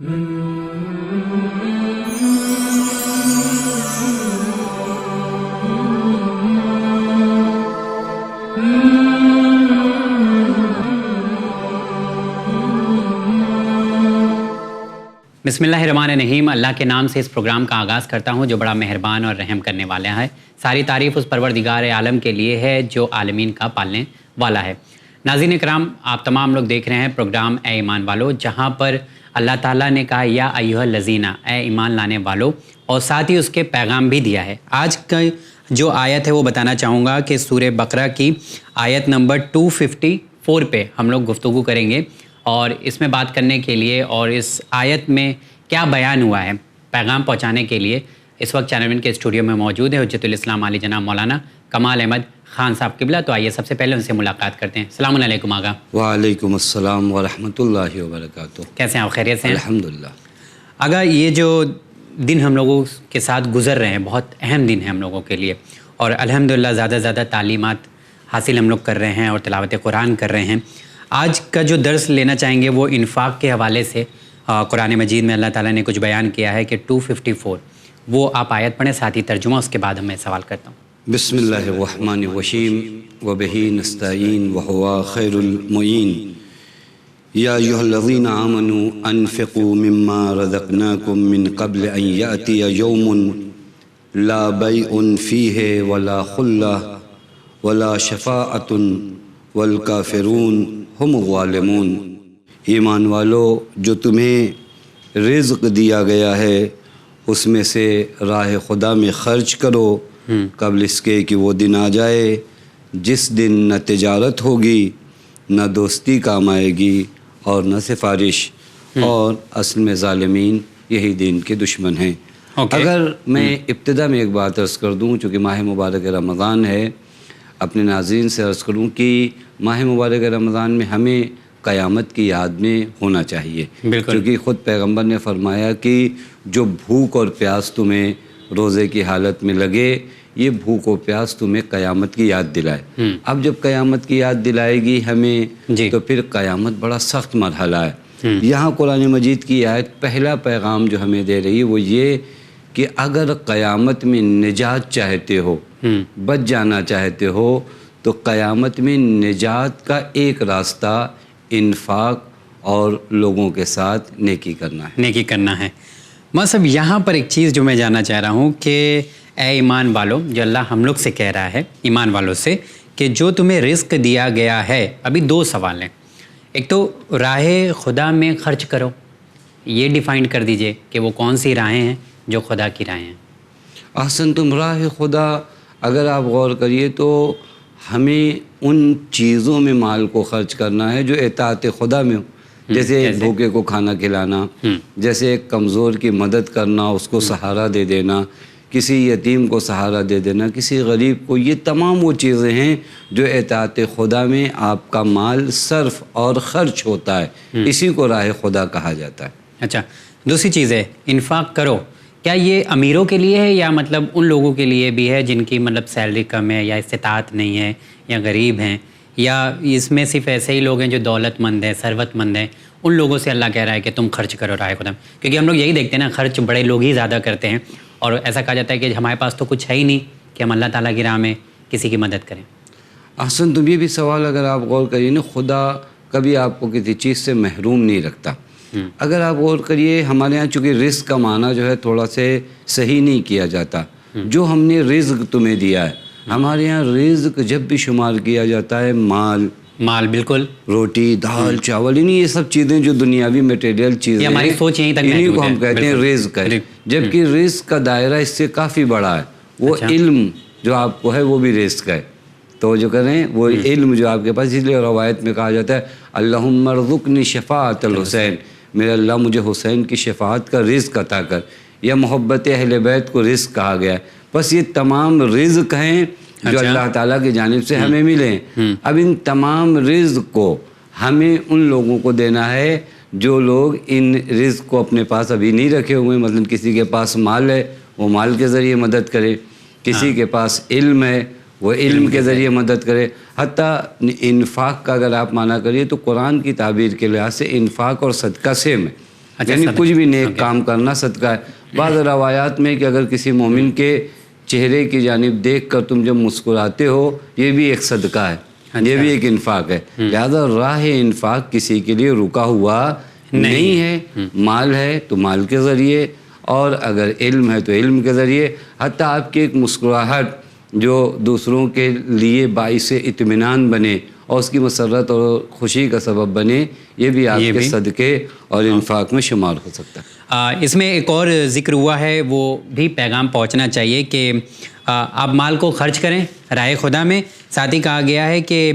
बिस्मिल्लाहिर्रहमानिर्रहीम। अल्लाह के नाम से इस प्रोग्राम का आगाज़ करता हूँ जो बड़ा मेहरबान और रहम करने वाला है। सारी तारीफ़ उस परवरदिगार आलम के लिए है जो आलमीन का पालने वाला है। नाज़रीन इकराम, आप तमाम लोग देख रहे हैं प्रोग्राम ए ईमान वालो, जहाँ पर अल्लाह ताला ने कहा या अय्युहल लज़ीना, ए ईमान लाने वालों, और साथ ही उसके पैगाम भी दिया है। आज का जो आयत है वो बताना चाहूँगा कि सूरह बकरा की आयत नंबर 254 पे हम लोग गुफ्तगू करेंगे, और इसमें बात करने के लिए और इस आयत में क्या बयान हुआ है पैगाम पहुँचाने के लिए इस वक्त चैनल के स्टूडियो में मौजूद है हुज्जतुल इस्लाम आली जनाब मौलाना कमाल अहमद ख़ान साहब क़िबला। तो आइए सबसे पहले उनसे मुलाकात करते हैं। अस्सलामु अलैकुम आगा। वालेकुम अस्सलाम व रहमतुल्लाहि व बरकातुहू। कैसे हैं आप? खैरियत से हैं? अल्हम्दुलिल्लाह। आगा, ये जो दिन हम लोगों के साथ गुज़र रहे हैं बहुत अहम दिन है हम लोगों के लिए, और अल्हम्दुलिल्लाह ज़्यादा से ज़्यादा तालीमात हासिल हम लोग कर रहे हैं और तिलावत कुरान कर रहे हैं। आज का जो दर्स लेना चाहेंगे वो इन्फाक के हवाले से कुरान मजीद में अल्लाह ताला ने कुछ बयान किया है कि 254, वो आप आयत पढ़ें, साथ ही तर्जुमा, उसके बाद मैं सवाल करता हूँ। बिस्मिल्लाहिर्रहमानिर्रहीम व बिही नस्तईन व हुवा खैरुल मुईन। या अय्युहल्लज़ीना आमनू अनफ़िक़ू मिम्मा रज़क़नाकुम मिन क़ब्ल अन यातिय यौमुन ला बैउन फ़ीहि वला ख़ुल्लह वला शफ़ाअतुन वल काफ़िरून हुम ज़ालिमून। ईमान वालो, जो तुम्हें रिज़्क़ दिया गया है उसमें से राह खुदा में ख़र्च करो कबल इसके कि वो दिन आ जाए जिस दिन न तिजारत होगी न दोस्ती काम आएगी और न सिफारिश, और असल में ज़ालिमीन यही दीन के दुश्मन हैं। अगर मैं इब्तिदा में एक बात अर्ज़ कर दूँ, चूँकि माह मुबारक रमज़ान है, अपने नाज़रीन से अर्ज़ करूँ कि माह मुबारक रमज़ान में हमें क़यामत की याद में होना चाहिए, क्योंकि ख़ुद पैगंबर ने फरमाया कि जो भूख और प्यास तुम्हें रोज़े की हालत में लगे, ये भूख और प्यास तुम्हें क़यामत की याद दिलाए। अब जब क़यामत की याद दिलाएगी हमें, तो फिर क़यामत बड़ा सख्त मरहला है। यहाँ कुरान मजीद की आयत पहला पैगाम जो हमें दे रही है वो ये कि अगर क़यामत में निजात चाहते हो, बच जाना चाहते हो, तो क़यामत में निजात का एक रास्ता इन्फाक और लोगों के साथ नेकी करना है। नेकी करना है। मतलब यहाँ पर एक चीज़ जो मैं जानना चाह रहा हूँ कि ए ईमान वालों, जो अल्लाह हम लोग से कह रहा है ईमान वालों से कि जो तुम्हें रिज़्क़ दिया गया है, अभी दो सवाल हैं। एक तो राह खुदा में ख़र्च करो, ये डिफ़ाइन कर दीजिए कि वो कौन सी राहें हैं जो खुदा की राहें हैं। अहसन, तुम राह खुदा अगर आप गौर करिए तो हमें उन चीज़ों में माल को ख़र्च करना है जो इताअत खुदा में हो, जैसे भूखे को खाना खिलाना, जैसे एक कमज़ोर की मदद करना, उसको सहारा दे देना, किसी यतीम को सहारा दे देना, किसी गरीब को। ये तमाम वो चीज़ें हैं जो इताअत खुदा में आपका माल सर्फ और ख़र्च होता है, इसी को राह खुदा कहा जाता है। अच्छा, दूसरी चीज़ है इन्फाक करो, क्या ये अमीरों के लिए है या मतलब उन लोगों के लिए भी है जिनकी मतलब सैलरी कम है या इस्तिताअत नहीं है या गरीब हैं, या इसमें सिर्फ ऐसे ही लोग हैं जो दौलतमंद हैं, सरवतमंद हैं, उन लोगों से अल्लाह कह रहा है कि तुम खर्च करो राह खुदा? क्योंकि हम लोग यही देखते हैं ना, खर्च बड़े लोग ही ज़्यादा करते हैं, और ऐसा कहा जाता है कि हमारे पास तो कुछ है ही नहीं कि हम अल्लाह ताला की राह में किसी की मदद करें। अहसन, तुम ये भी सवाल अगर आप गौर करिए ना, खुदा कभी आपको किसी चीज़ से महरूम नहीं रखता। अगर आप गौर करिए, हमारे यहाँ चूँकि रिज़्क़ का माना जो है थोड़ा से सही नहीं किया जाता। जो हमने रिज़्क़ तुम्हें दिया है, हमारे यहाँ रिज़्क़ जब भी शुमार किया जाता है माल, बिल्कुल, रोटी, दाल, चावल, इन्हीं ये सब चीज़ें जो दुनियावी मटेरियल चीज़ें, हमारी सोच यहीं तक इन्हीं को हम कहते हैं रिज़्क़ है। जबकि रिज़्क़ का दायरा इससे काफ़ी बड़ा है। वो इल्म जो आपको है वो भी रिज़्क़ है। तो जो करें वो इल्म जो आपके पास, इसलिए रवायत में कहा जाता है अल्लाहुम्मा रज़ुक़नी शफ़ाअतल हुसैन, मेरे अल्लाह मुझे हुसैन की शफ़ाअत का रिज़्क़ अता कर, या मोहब्बत अहले बैत को रिज़्क़ कहा गया है। बस ये तमाम रिज़्क़ हैं जो अल्लाह ताला की जानिब से हमें मिले हैं। अब इन तमाम रिज़्क़ को हमें उन लोगों को देना है जो लोग इन रिज़्क़ को अपने पास अभी नहीं रखे हुए। मतलब किसी के पास माल है, वो माल के ज़रिए मदद करे, किसी के पास इल्म है, वो इल्म के ज़रिए मदद करे। हत्ता इन्फाक का अगर आप माना करिए तो कुरान की ताबीर के लिहाज से इन्फाक और सदका सेम है। یعنی کچھ بھی نیک کام کرنا صدقہ ہے۔ بعض روایات میں کہ اگر کسی مومن کے چہرے کی جانب دیکھ کر تم جب مسکراتے ہو یہ بھی ایک صدقہ ہے، یہ بھی ایک انفاق ہے۔ لہذا راہ انفاق کسی کے لیے رکا ہوا نہیں ہے، مال ہے تو مال کے ذریعے، اور اگر علم ہے تو علم کے ذریعے، حتیٰ آپ کی ایک مسکراہٹ جو دوسروں کے لیے باعث اطمینان بنے اور اس کی مسرت اور خوشی کا سبب بنے، یہ بھی آپ کے صدقے اور انفاق میں شمار ہو سکتا ہے۔ اس میں ایک اور ذکر ہوا ہے، وہ بھی پیغام پہنچنا چاہیے کہ آپ مال کو خرچ کریں راہ خدا میں۔ ساتھ ہی کہا گیا ہے کہ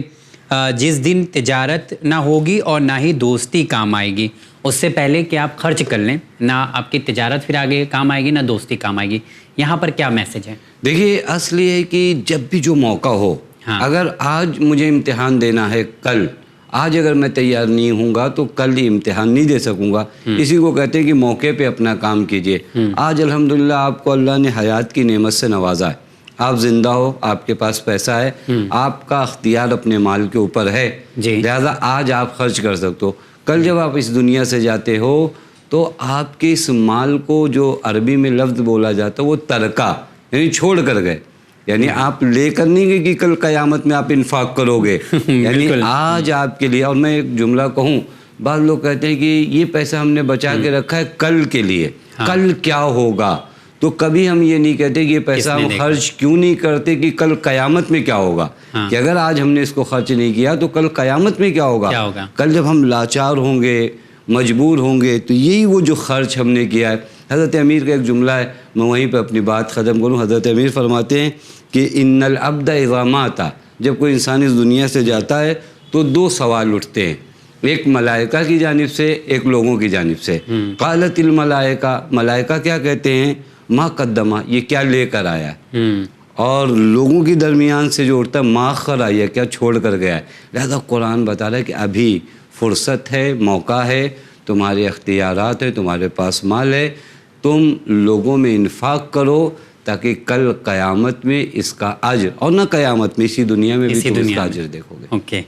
جس دن تجارت نہ ہوگی اور نہ ہی دوستی کام آئے گی، اس سے پہلے کہ آپ خرچ کر لیں، نہ آپ کی تجارت پھر آگے کام آئے گی نہ دوستی کام آئے گی۔ یہاں پر کیا میسج ہے؟ دیکھیے اصل یہ ہے کہ جب بھی جو موقع ہو، اگر آج مجھے امتحان دینا ہے کل، آج اگر میں تیار نہیں ہوں گا تو کل ہی امتحان نہیں دے سکوں گا۔ اسی کو کہتے ہیں کہ موقع پہ اپنا کام کیجئے۔ آج الحمدللہ آپ کو اللہ نے حیات کی نعمت سے نوازا ہے، آپ زندہ ہو، آپ کے پاس پیسہ ہے، آپ کا اختیار اپنے مال کے اوپر ہے، لہذا آج آپ خرچ کر سکتے ہو۔ کل جب آپ اس دنیا سے جاتے ہو تو آپ کے اس مال کو، جو عربی میں لفظ بولا جاتا ہے وہ ترکہ، یعنی چھوڑ کر گئے، یعنی آپ لے کر نہیں گئے کہ کل قیامت میں آپ انفاق کرو گے، یعنی آج آپ کے لیے۔ اور میں ایک جملہ کہوں، بعض لوگ کہتے ہیں کہ یہ پیسہ ہم نے بچا کے رکھا ہے کل کے لیے، کل کیا ہوگا، تو کبھی ہم یہ نہیں کہتے کہ یہ پیسہ ہم خرچ کیوں نہیں کرتے کہ کل قیامت میں کیا ہوگا، کہ اگر آج ہم نے اس کو خرچ نہیں کیا تو کل قیامت میں کیا ہوگا، کل جب ہم لاچار ہوں گے، مجبور ہوں گے، تو یہی وہ جو خرچ ہم نے کیا ہے۔ حضرت امیر کا ایک جملہ ہے، میں وہیں پہ اپنی بات ختم کروں۔ حضرت امیر فرماتے ہیں کہ ان العبد اذا مات، جب کوئی انسان اس دنیا سے جاتا ہے تو دو سوال اٹھتے ہیں، ایک ملائکہ کی جانب سے، ایک لوگوں کی جانب سے۔ قالت الملائکہ، ملائکہ کیا کہتے ہیں، ما قدمہ، یہ کیا لے کر آیا ہے، اور لوگوں کی درمیان سے جو اٹھتا ہے ما اخر آیا، کیا چھوڑ کر گیا ہے۔ لہذا قرآن بتا رہا ہے کہ ابھی فرصت ہے، موقع ہے، تمہارے اختیارات ہیں، تمہارے پاس مال ہے، تم لوگوں میں انفاق کرو تاکہ کل قیامت میں اس کا اجر، اور نہ قیامت میں، اسی دنیا میں بھی تم اس کا اجر دیکھو گے۔ اوکے،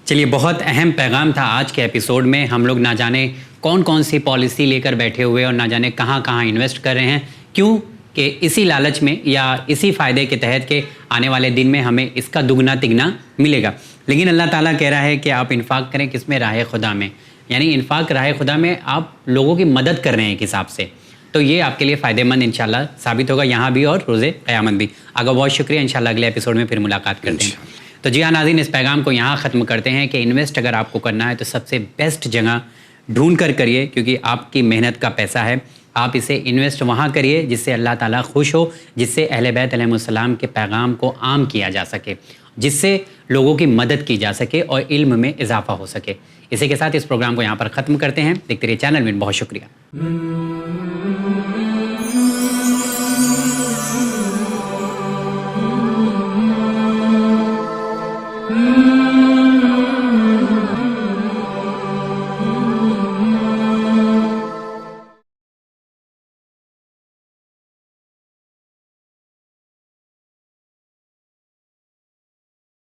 چلیے، بہت اہم پیغام تھا آج کے ایپیسوڈ میں۔ ہم لوگ نہ جانے کون کون سی پالیسی لے کر بیٹھے ہوئے اور نہ جانے کہاں کہاں انویسٹ کر رہے ہیں، کیوں کہ اسی لالچ میں یا اسی فائدے کے تحت کہ آنے والے دن میں ہمیں اس کا دگنا تگنا ملے گا۔ لیکن اللہ تعالیٰ کہہ رہا ہے کہ آپ انفاق کریں، کس میں، راہ خدا میں، یعنی انفاق راہ خدا میں آپ لوگوں کی مدد کر رہے ہیں ایک حساب سے، تو یہ آپ کے لیے فائدہ مند انشاءاللہ ثابت ہوگا، یہاں بھی اور روز قیامت بھی۔ آگا بہت شکریہ، انشاءاللہ اگلے ایپیسوڈ میں پھر ملاقات کرتے ہیں۔ تو جی ہاں ناظرین، اس پیغام کو یہاں ختم کرتے ہیں کہ انویسٹ اگر آپ کو کرنا ہے تو سب سے بیسٹ جگہ ڈھونڈ کر کریے، کیونکہ آپ کی محنت کا پیسہ ہے۔ آپ اسے انویسٹ وہاں کریے جس سے اللہ تعالیٰ خوش ہو، جس سے اہل بیت علیہ السلام کے پیغام کو عام کیا جا سکے، جس سے لوگوں کی مدد کی جا سکے اور علم میں اضافہ ہو سکے۔ اسی کے ساتھ اس پروگرام کو یہاں پر ختم کرتے ہیں۔ دیکھتے رہیے چینل میں، بہت شکریہ۔